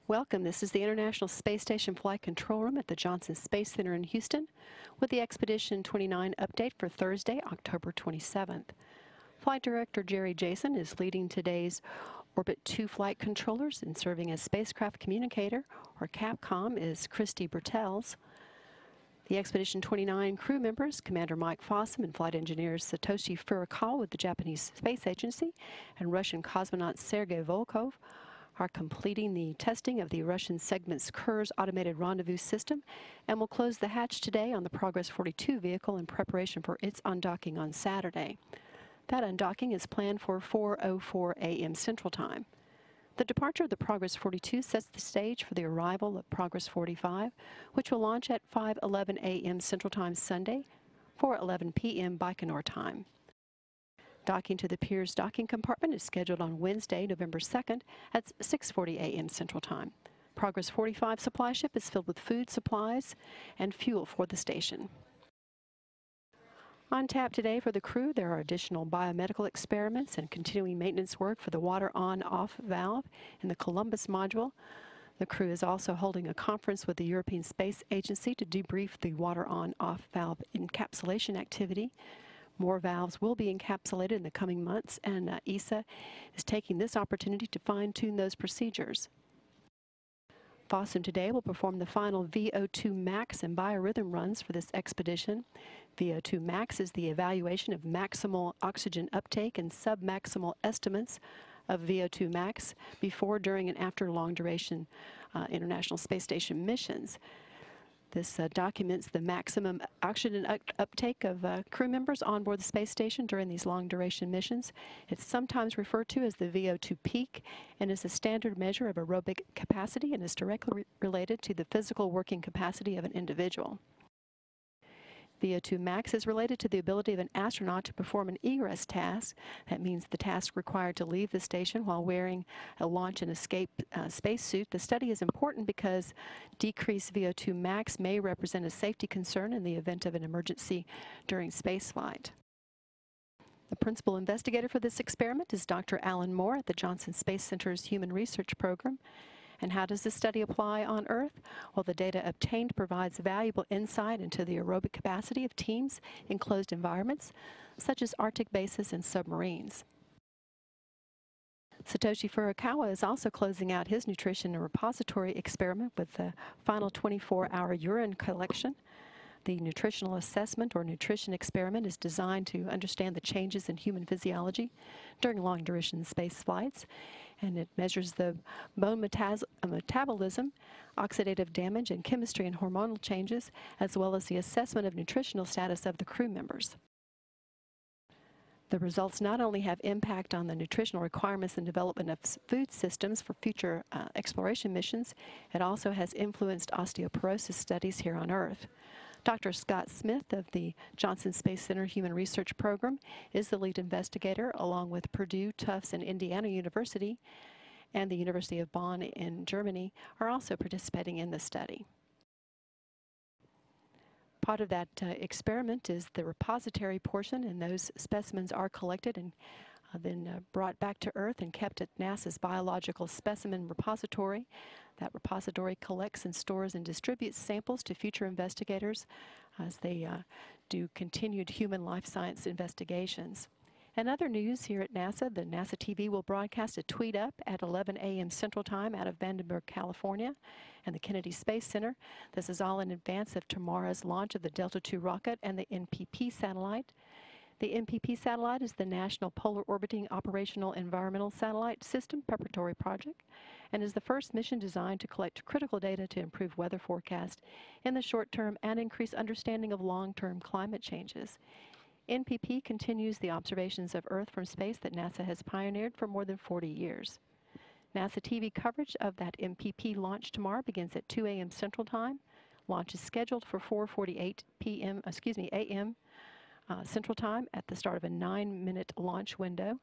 Welcome. This is the International Space Station Flight Control Room at the Johnson Space Center in Houston with the Expedition 29 update for Thursday, October 27th. Flight Director Jerry Jason is leading today's Orbit 2 flight controllers, and serving as spacecraft communicator, or CAPCOM, is Christy Bertels. The Expedition 29 crew members, Commander Mike Fossum and flight engineers Satoshi Furukawa with the Japanese Space Agency and Russian cosmonaut Sergei Volkov, are completing the testing of the Russian segment's Kurs automated rendezvous system and will close the hatch today on the Progress 42 vehicle in preparation for its undocking on Saturday. That undocking is planned for 4:04 a.m. Central Time. The departure of the Progress 42 sets the stage for the arrival of Progress 45, which will launch at 5:11 a.m. Central Time Sunday, 4:11 p.m. Baikonur time. Docking to the Piers docking compartment is scheduled on Wednesday, November 2nd at 6:40 a.m. Central Time. Progress 45 supply ship is filled with food supplies and fuel for the station. On tap today for the crew, there are additional biomedical experiments and continuing maintenance work for the water on-off valve in the Columbus module. The crew is also holding a conference with the European Space Agency to debrief the water on-off valve encapsulation activity. More valves will be encapsulated in the coming months, and ESA is taking this opportunity to fine-tune those procedures. Fossum today will perform the final VO2 max and biorhythm runs for this expedition. VO2 max is the evaluation of maximal oxygen uptake and submaximal estimates of VO2 max before, during, and after long-duration International Space Station missions. This documents the maximum oxygen uptake of crew members on board the space station during these long-duration missions. It's sometimes referred to as the VO2 peak and is a standard measure of aerobic capacity and is directly related to the physical working capacity of an individual. VO2 max is related to the ability of an astronaut to perform an egress task. That means the task required to leave the station while wearing a launch and escape spacesuit. The study is important because decreased VO2 max may represent a safety concern in the event of an emergency during spaceflight. The principal investigator for this experiment is Dr. Alan Moore at the Johnson Space Center's Human Research Program. And how does this study apply on Earth? Well, the data obtained provides valuable insight into the aerobic capacity of teams in closed environments, such as Arctic bases and submarines. Satoshi Furukawa is also closing out his nutrition and repository experiment with the final 24-hour urine collection. The nutritional assessment or nutrition experiment is designed to understand the changes in human physiology during long-duration space flights, and it measures the bone metabolism, oxidative damage, and chemistry and hormonal changes, as well as the assessment of nutritional status of the crew members. The results not only have impact on the nutritional requirements and development of food systems for future exploration missions, it also has influenced osteoporosis studies here on Earth. Dr. Scott Smith of the Johnson Space Center Human Research Program is the lead investigator, along with Purdue, Tufts, and Indiana University, and the University of Bonn in Germany are also participating in the study. Part of that experiment is the repository portion, and those specimens are collected and then brought back to Earth and kept at NASA's Biological Specimen Repository. That repository collects and stores and distributes samples to future investigators as they do continued human life science investigations. And other news here at NASA, the NASA TV will broadcast a tweet up at 11 a.m. Central Time out of Vandenberg, California, and the Kennedy Space Center. This is all in advance of tomorrow's launch of the Delta II rocket and the NPP satellite. The NPP satellite is the National Polar Orbiting Operational Environmental Satellite System Preparatory Project and is the first mission designed to collect critical data to improve weather forecast in the short term and increase understanding of long-term climate changes. NPP continues the observations of Earth from space that NASA has pioneered for more than 40 years. NASA TV coverage of that NPP launch tomorrow begins at 2 a.m. Central Time. Launch is scheduled for 4:48 a.m. Central Time at the start of a 9-minute launch window.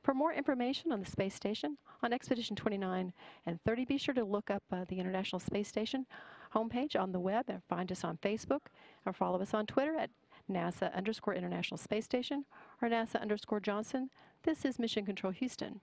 For more information on the space station, on Expedition 29 and 30, be sure to look up the International Space Station homepage on the web and find us on Facebook, or follow us on Twitter at NASA_International Space Station or NASA_Johnson. This is Mission Control Houston.